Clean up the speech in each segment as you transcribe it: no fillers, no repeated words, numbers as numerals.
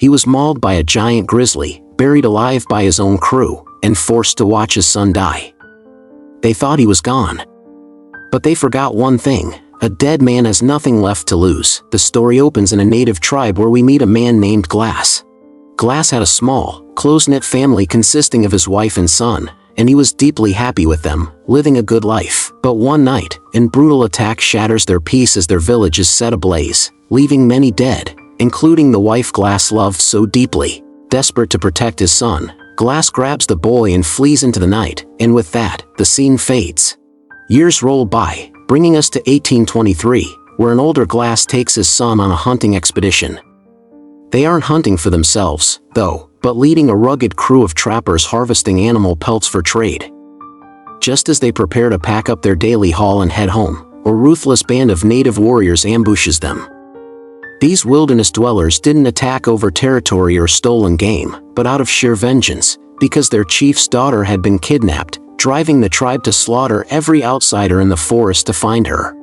He was mauled by a giant grizzly, buried alive by his own crew, and forced to watch his son die. They thought he was gone. But they forgot one thing: a dead man has nothing left to lose. The story opens in a native tribe where we meet a man named Glass. Glass had a small, close-knit family consisting of his wife and son, and he was deeply happy with them, living a good life. But one night, a brutal attack shatters their peace as their village is set ablaze, leaving many dead, including the wife Glass loved so deeply. Desperate to protect his son, Glass grabs the boy and flees into the night, and with that, the scene fades. Years roll by, bringing us to 1823, where an older Glass takes his son on a hunting expedition. They aren't hunting for themselves, though, but leading a rugged crew of trappers harvesting animal pelts for trade. Just as they prepare to pack up their daily haul and head home, a ruthless band of native warriors ambushes them. These wilderness dwellers didn't attack over territory or stolen game, but out of sheer vengeance, because their chief's daughter had been kidnapped, driving the tribe to slaughter every outsider in the forest to find her.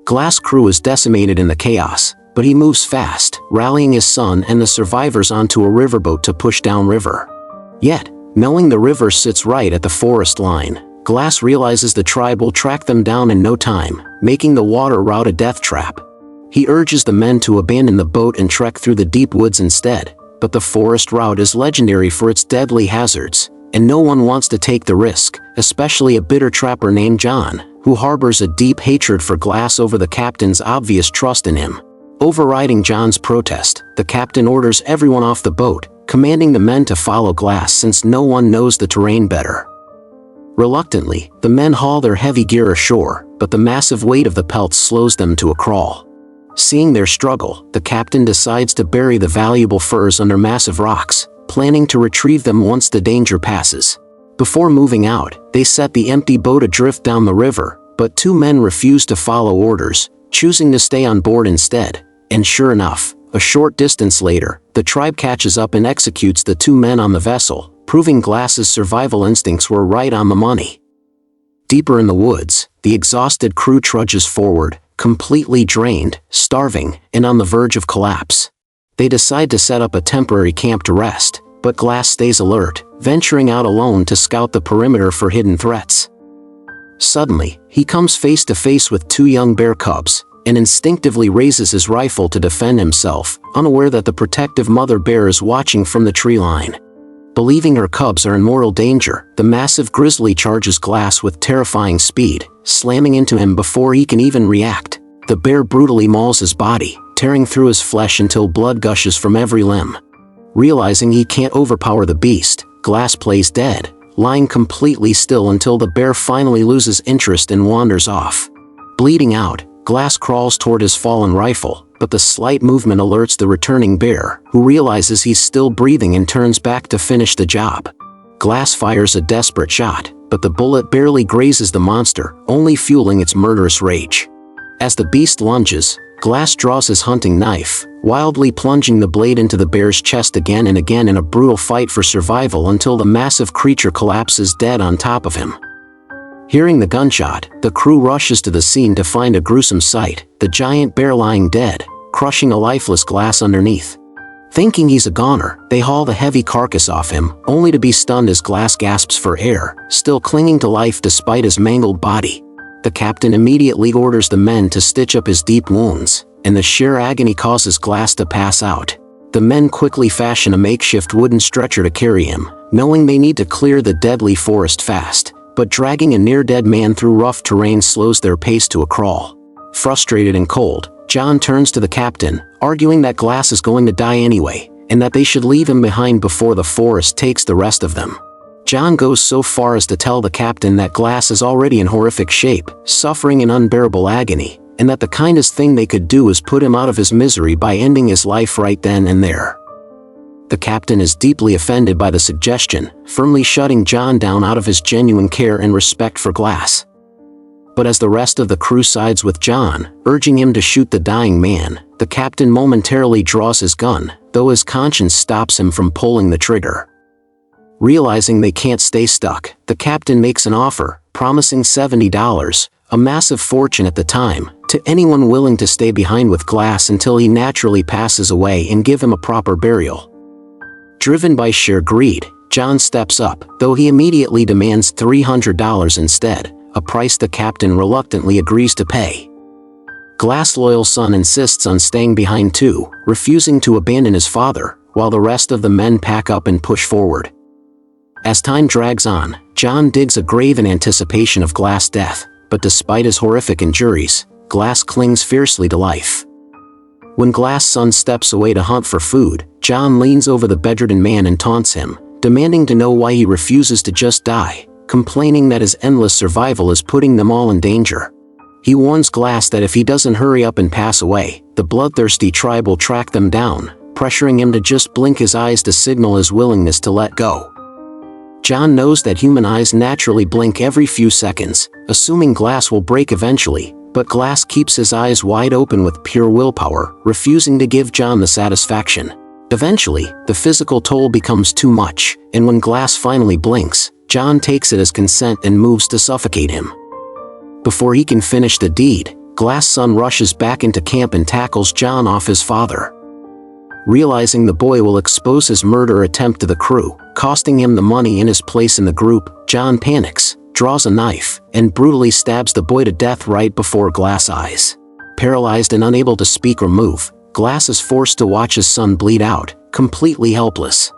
Glass' crew is decimated in the chaos, but he moves fast, rallying his son and the survivors onto a riverboat to push downriver. Yet, knowing the river sits right at the forest line, Glass realizes the tribe will track them down in no time, making the water route a death trap. He urges the men to abandon the boat and trek through the deep woods instead, but the forest route is legendary for its deadly hazards, and no one wants to take the risk, especially a bitter trapper named John, who harbors a deep hatred for Glass over the captain's obvious trust in him. Overriding John's protest, the captain orders everyone off the boat, commanding the men to follow Glass since no one knows the terrain better. Reluctantly, the men haul their heavy gear ashore, but the massive weight of the pelts slows them to a crawl. Seeing their struggle, the captain decides to bury the valuable furs under massive rocks, planning to retrieve them once the danger passes. Before moving out, they set the empty boat adrift down the river, but two men refuse to follow orders, choosing to stay on board instead. And sure enough, a short distance later, the tribe catches up and executes the two men on the vessel, proving Glass's survival instincts were right on the money. Deeper in the woods, the exhausted crew trudges forward, completely drained, starving, and on the verge of collapse. They decide to set up a temporary camp to rest, but Glass stays alert, venturing out alone to scout the perimeter for hidden threats. Suddenly, he comes face to face with two young bear cubs, and instinctively raises his rifle to defend himself, unaware that the protective mother bear is watching from the tree line. Believing her cubs are in mortal danger, the massive grizzly charges Glass with terrifying speed, slamming into him before he can even react. The bear brutally mauls his body, tearing through his flesh until blood gushes from every limb. Realizing he can't overpower the beast, Glass plays dead, lying completely still until the bear finally loses interest and wanders off. Bleeding out, Glass crawls toward his fallen rifle, but the slight movement alerts the returning bear, who realizes he's still breathing and turns back to finish the job. Glass fires a desperate shot, but the bullet barely grazes the monster, only fueling its murderous rage. As the beast lunges, Glass draws his hunting knife, wildly plunging the blade into the bear's chest again and again in a brutal fight for survival until the massive creature collapses dead on top of him. Hearing the gunshot, the crew rushes to the scene to find a gruesome sight: the giant bear lying dead, crushing a lifeless Glass underneath. Thinking he's a goner, they haul the heavy carcass off him, only to be stunned as Glass gasps for air, still clinging to life despite his mangled body. The captain immediately orders the men to stitch up his deep wounds, and the sheer agony causes Glass to pass out. The men quickly fashion a makeshift wooden stretcher to carry him, knowing they need to clear the deadly forest fast. But dragging a near-dead man through rough terrain slows their pace to a crawl. Frustrated and cold, John turns to the captain, arguing that Glass is going to die anyway, and that they should leave him behind before the forest takes the rest of them. John goes so far as to tell the captain that Glass is already in horrific shape, suffering in unbearable agony, and that the kindest thing they could do is put him out of his misery by ending his life right then and there. The captain is deeply offended by the suggestion, firmly shutting John down out of his genuine care and respect for Glass. But as the rest of the crew sides with John, urging him to shoot the dying man, the captain momentarily draws his gun, though his conscience stops him from pulling the trigger. Realizing they can't stay stuck, the captain makes an offer, promising $70, a massive fortune at the time, to anyone willing to stay behind with Glass until he naturally passes away and give him a proper burial. Driven by sheer greed, John steps up, though he immediately demands $300 instead, a price the captain reluctantly agrees to pay. Glass' loyal son insists on staying behind too, refusing to abandon his father, while the rest of the men pack up and push forward. As time drags on, John digs a grave in anticipation of Glass' death, but despite his horrific injuries, Glass clings fiercely to life. When Glass' son steps away to hunt for food, John leans over the bedridden man and taunts him, demanding to know why he refuses to just die, complaining that his endless survival is putting them all in danger. He warns Glass that if he doesn't hurry up and pass away, the bloodthirsty tribe will track them down, pressuring him to just blink his eyes to signal his willingness to let go. John knows that human eyes naturally blink every few seconds, assuming Glass will break eventually, but Glass keeps his eyes wide open with pure willpower, refusing to give John the satisfaction. Eventually, the physical toll becomes too much, and when Glass finally blinks, John takes it as consent and moves to suffocate him. Before he can finish the deed, Glass' son rushes back into camp and tackles John off his father. Realizing the boy will expose his murder attempt to the crew, costing him the money and his place in the group, John panics, draws a knife, and brutally stabs the boy to death right before Glass' eyes. Paralyzed and unable to speak or move, Glass is forced to watch his son bleed out, completely helpless.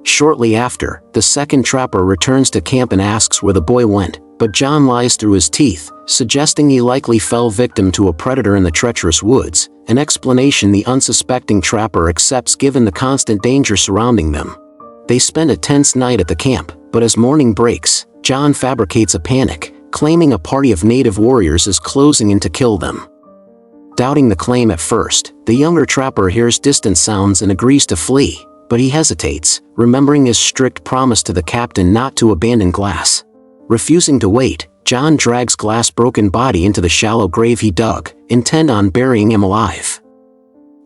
Shortly after, the second trapper returns to camp and asks where the boy went, but John lies through his teeth, suggesting he likely fell victim to a predator in the treacherous woods, an explanation the unsuspecting trapper accepts given the constant danger surrounding them. They spend a tense night at the camp, but as morning breaks, John fabricates a panic, claiming a party of native warriors is closing in to kill them. Doubting the claim at first, the younger trapper hears distant sounds and agrees to flee, but he hesitates, remembering his strict promise to the captain not to abandon Glass. Refusing to wait, John drags Glass' broken body into the shallow grave he dug, intent on burying him alive.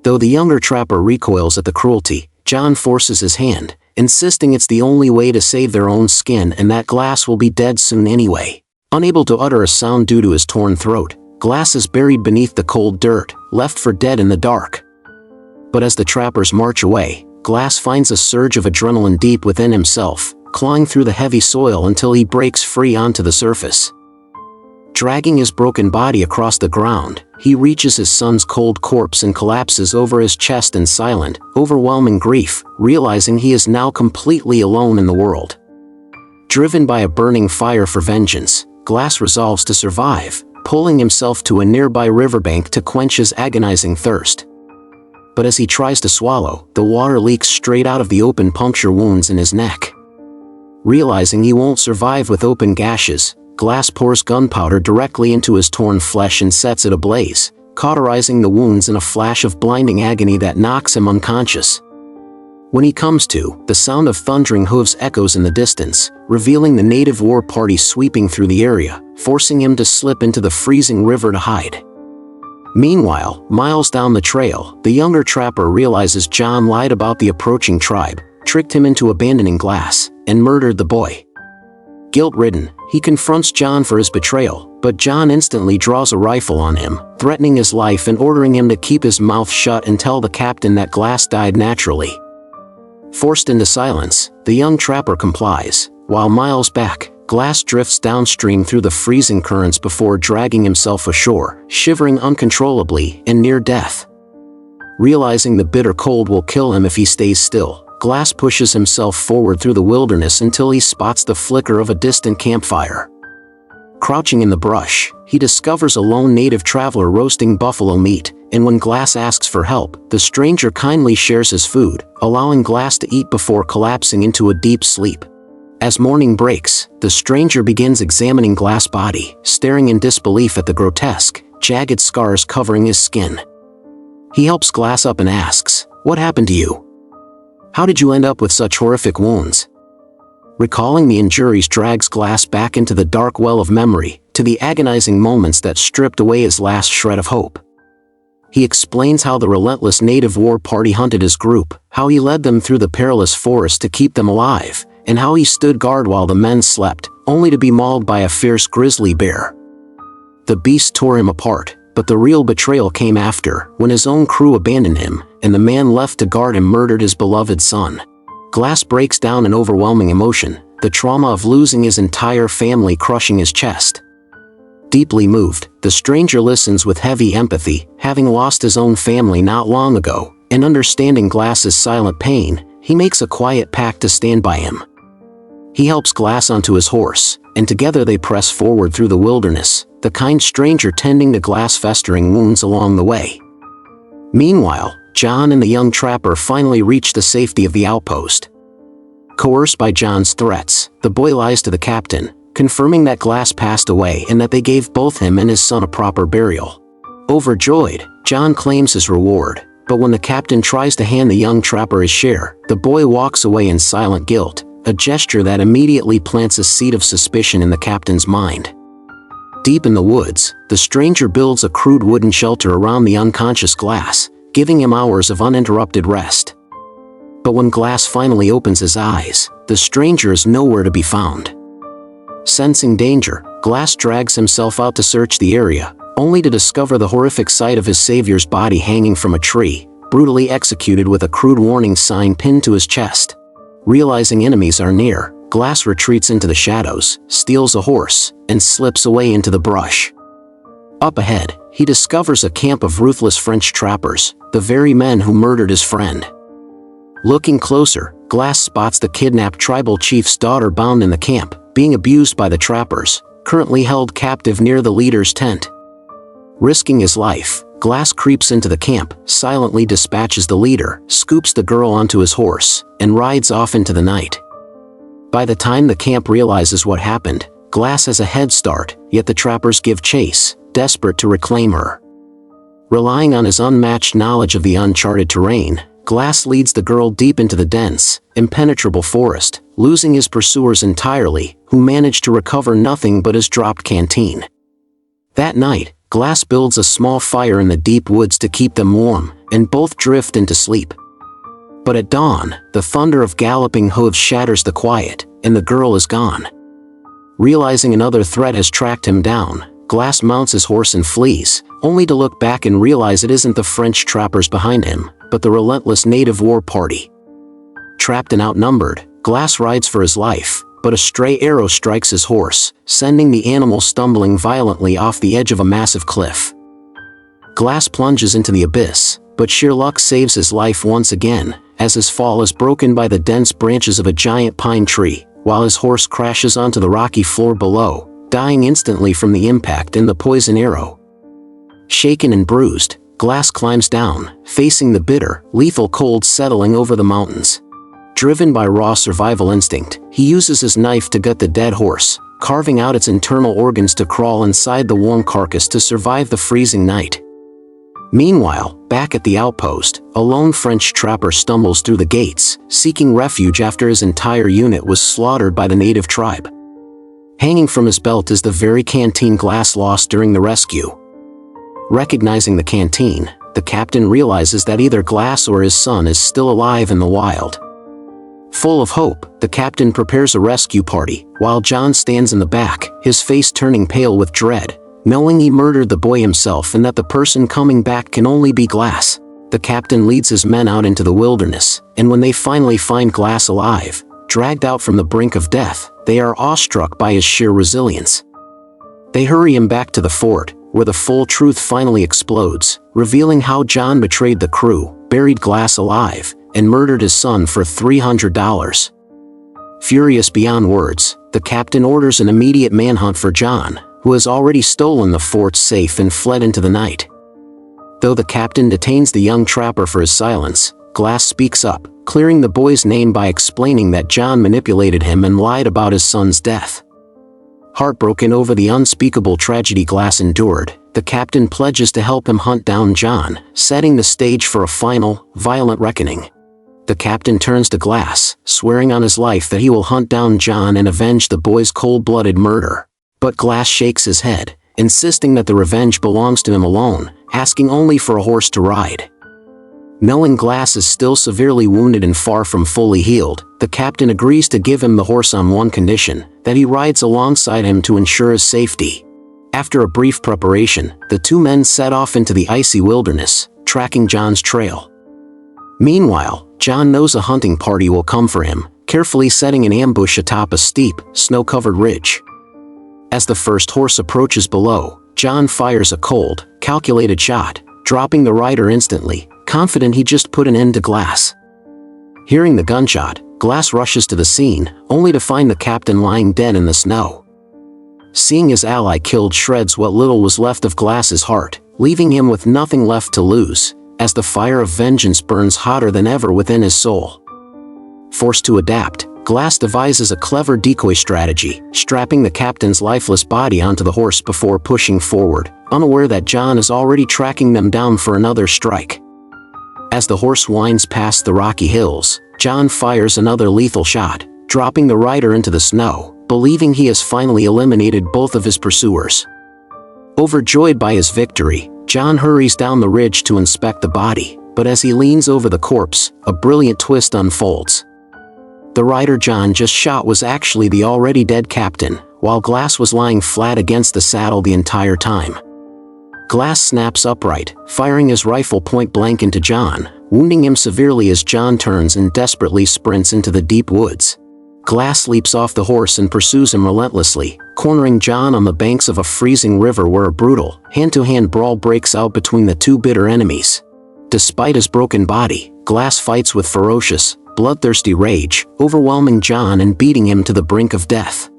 Though the younger trapper recoils at the cruelty, John forces his hand, insisting it's the only way to save their own skin and that Glass will be dead soon anyway. Unable to utter a sound due to his torn throat, Glass is buried beneath the cold dirt, left for dead in the dark. But as the trappers march away, Glass finds a surge of adrenaline deep within himself, clawing through the heavy soil until he breaks free onto the surface. Dragging his broken body across the ground, he reaches his son's cold corpse and collapses over his chest in silent, overwhelming grief, realizing he is now completely alone in the world. Driven by a burning fire for vengeance, Glass resolves to survive, pulling himself to a nearby riverbank to quench his agonizing thirst. But as he tries to swallow, the water leaks straight out of the open puncture wounds in his neck. Realizing he won't survive with open gashes, Glass pours gunpowder directly into his torn flesh and sets it ablaze, cauterizing the wounds in a flash of blinding agony that knocks him unconscious. When he comes to, the sound of thundering hooves echoes in the distance, revealing the native war party sweeping through the area, forcing him to slip into the freezing river to hide. Meanwhile, miles down the trail, the younger trapper realizes John lied about the approaching tribe, tricked him into abandoning Glass, and murdered the boy. Guilt-ridden, he confronts John for his betrayal, but John instantly draws a rifle on him, threatening his life and ordering him to keep his mouth shut and tell the captain that Glass died naturally. Forced into silence, the young trapper complies, while miles back, Glass drifts downstream through the freezing currents before dragging himself ashore, shivering uncontrollably and near death. Realizing the bitter cold will kill him if he stays still, Glass pushes himself forward through the wilderness until he spots the flicker of a distant campfire. Crouching in the brush, he discovers a lone native traveler roasting buffalo meat, and when Glass asks for help, the stranger kindly shares his food, allowing Glass to eat before collapsing into a deep sleep. As morning breaks, the stranger begins examining Glass' body, staring in disbelief at the grotesque, jagged scars covering his skin. He helps Glass up and asks, "What happened to you? How did you end up with such horrific wounds?" Recalling the injuries drags Glass back into the dark well of memory, to the agonizing moments that stripped away his last shred of hope. He explains how the relentless native war party hunted his group, how he led them through the perilous forest to keep them alive, and how he stood guard while the men slept, only to be mauled by a fierce grizzly bear. the beast tore him apart, but the real betrayal came after, when his own crew abandoned him, and the man left to guard him murdered his beloved son. Glass breaks down in overwhelming emotion, the trauma of losing his entire family crushing his chest. Deeply moved, the stranger listens with heavy empathy, having lost his own family not long ago, and understanding Glass's silent pain, he makes a quiet pact to stand by him. He helps Glass onto his horse, and together they press forward through the wilderness, the kind stranger tending to Glass' festering wounds along the way. Meanwhile, John and the young trapper finally reach the safety of the outpost. Coerced by John's threats, the boy lies to the captain, confirming that Glass passed away and that they gave both him and his son a proper burial. Overjoyed, John claims his reward, but when the captain tries to hand the young trapper his share, the boy walks away in silent guilt, a gesture that immediately plants a seed of suspicion in the captain's mind. Deep in the woods, the stranger builds a crude wooden shelter around the unconscious Glass, giving him hours of uninterrupted rest. But when Glass finally opens his eyes, the stranger is nowhere to be found. Sensing danger, Glass drags himself out to search the area, only to discover the horrific sight of his savior's body hanging from a tree, brutally executed with a crude warning sign pinned to his chest. Realizing enemies are near, Glass retreats into the shadows, steals a horse, and slips away into the brush. Up ahead, he discovers a camp of ruthless French trappers, the very men who murdered his friend. Looking closer, Glass spots the kidnapped tribal chief's daughter bound in the camp, being abused by the trappers, currently held captive near the leader's tent. Risking his life, Glass creeps into the camp, silently dispatches the leader, scoops the girl onto his horse, and rides off into the night. By the time the camp realizes what happened, Glass has a head start, yet the trappers give chase, desperate to reclaim her. Relying on his unmatched knowledge of the uncharted terrain, Glass leads the girl deep into the dense, impenetrable forest, losing his pursuers entirely, who manage to recover nothing but his dropped canteen. That night, Glass builds a small fire in the deep woods to keep them warm, and both drift into sleep. But at dawn, the thunder of galloping hooves shatters the quiet, and the girl is gone. Realizing another threat has tracked him down, Glass mounts his horse and flees, only to look back and realize it isn't the French trappers behind him, but the relentless native war party. Trapped and outnumbered, Glass rides for his life, but a stray arrow strikes his horse, sending the animal stumbling violently off the edge of a massive cliff. Glass plunges into the abyss, but sheer luck saves his life once again, as his fall is broken by the dense branches of a giant pine tree, while his horse crashes onto the rocky floor below, dying instantly from the impact and the poison arrow. Shaken and bruised, Glass climbs down, facing the bitter, lethal cold settling over the mountains. Driven by raw survival instinct, he uses his knife to gut the dead horse, carving out its internal organs to crawl inside the warm carcass to survive the freezing night. Meanwhile, back at the outpost, a lone French trapper stumbles through the gates, seeking refuge after his entire unit was slaughtered by the native tribe. Hanging from his belt is the very canteen Glass lost during the rescue. Recognizing the canteen, the captain realizes that either Glass or his son is still alive in the wild. Full of hope, the captain prepares a rescue party, while John stands in the back, his face turning pale with dread, knowing he murdered the boy himself and that the person coming back can only be Glass. The captain leads his men out into the wilderness, and when they finally find Glass alive, dragged out from the brink of death, they are awestruck by his sheer resilience. They hurry him back to the fort, where the full truth finally explodes, revealing how John betrayed the crew, buried Glass alive, and murdered his son for $300. Furious beyond words, the captain orders an immediate manhunt for John, who has already stolen the fort's safe and fled into the night. Though the captain detains the young trapper for his silence, Glass speaks up, clearing the boy's name by explaining that John manipulated him and lied about his son's death. Heartbroken over the unspeakable tragedy Glass endured, the captain pledges to help him hunt down John, setting the stage for a final, violent reckoning. The captain turns to Glass, swearing on his life that he will hunt down John and avenge the boy's cold-blooded murder. But Glass shakes his head, insisting that the revenge belongs to him alone, asking only for a horse to ride. Knowing Glass is still severely wounded and far from fully healed, the captain agrees to give him the horse on one condition, that he rides alongside him to ensure his safety. After a brief preparation, the two men set off into the icy wilderness, tracking John's trail. Meanwhile, John knows a hunting party will come for him, carefully setting an ambush atop a steep, snow-covered ridge. As the first horse approaches below, John fires a cold, calculated shot, dropping the rider instantly, confident he just put an end to Glass. Hearing the gunshot, Glass rushes to the scene, only to find the captain lying dead in the snow. Seeing his ally killed shreds what little was left of Glass's heart, leaving him with nothing left to lose, as the fire of vengeance burns hotter than ever within his soul. Forced to adapt, Glass devises a clever decoy strategy, strapping the captain's lifeless body onto the horse before pushing forward, unaware that John is already tracking them down for another strike. As the horse winds past the rocky hills, John fires another lethal shot, dropping the rider into the snow, believing he has finally eliminated both of his pursuers. Overjoyed by his victory, John hurries down the ridge to inspect the body, but as he leans over the corpse, a brilliant twist unfolds. The rider John just shot was actually the already dead captain, while Glass was lying flat against the saddle the entire time. Glass snaps upright, firing his rifle point blank into John, wounding him severely as John turns and desperately sprints into the deep woods. Glass leaps off the horse and pursues him relentlessly, cornering John on the banks of a freezing river where a brutal, hand-to-hand brawl breaks out between the two bitter enemies. Despite his broken body, Glass fights with ferocious, bloodthirsty rage, overwhelming John and beating him to the brink of death.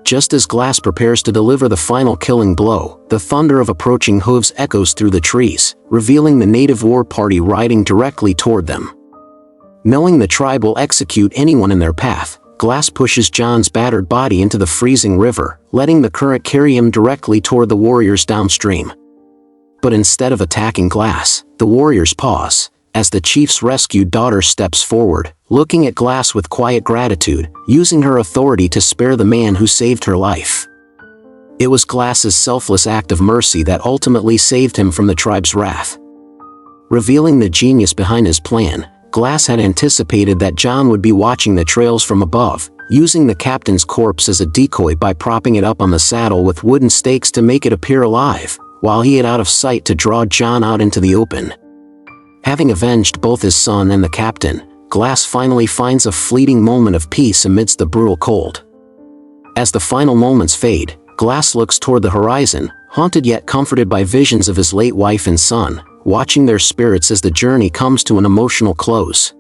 Just as Glass prepares to deliver the final killing blow, the thunder of approaching hooves echoes through the trees, revealing the native war party riding directly toward them. Knowing the tribe will execute anyone in their path, Glass pushes John's battered body into the freezing river, letting the current carry him directly toward the warriors downstream. But instead of attacking Glass, the warriors pause, as the chief's rescued daughter steps forward, looking at Glass with quiet gratitude, using her authority to spare the man who saved her life. It was Glass's selfless act of mercy that ultimately saved him from the tribe's wrath. Revealing the genius behind his plan, Glass had anticipated that John would be watching the trails from above, using the captain's corpse as a decoy by propping it up on the saddle with wooden stakes to make it appear alive, while he had out of sight to draw John out into the open. Having avenged both his son and the captain, Glass finally finds a fleeting moment of peace amidst the brutal cold. As the final moments fade, Glass looks toward the horizon, haunted yet comforted by visions of his late wife and son, watching their spirits as the journey comes to an emotional close.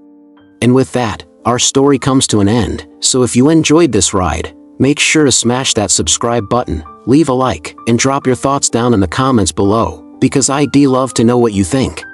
And with that, our story comes to an end, so if you enjoyed this ride, make sure to smash that subscribe button, leave a like, and drop your thoughts down in the comments below, because I'd love to know what you think.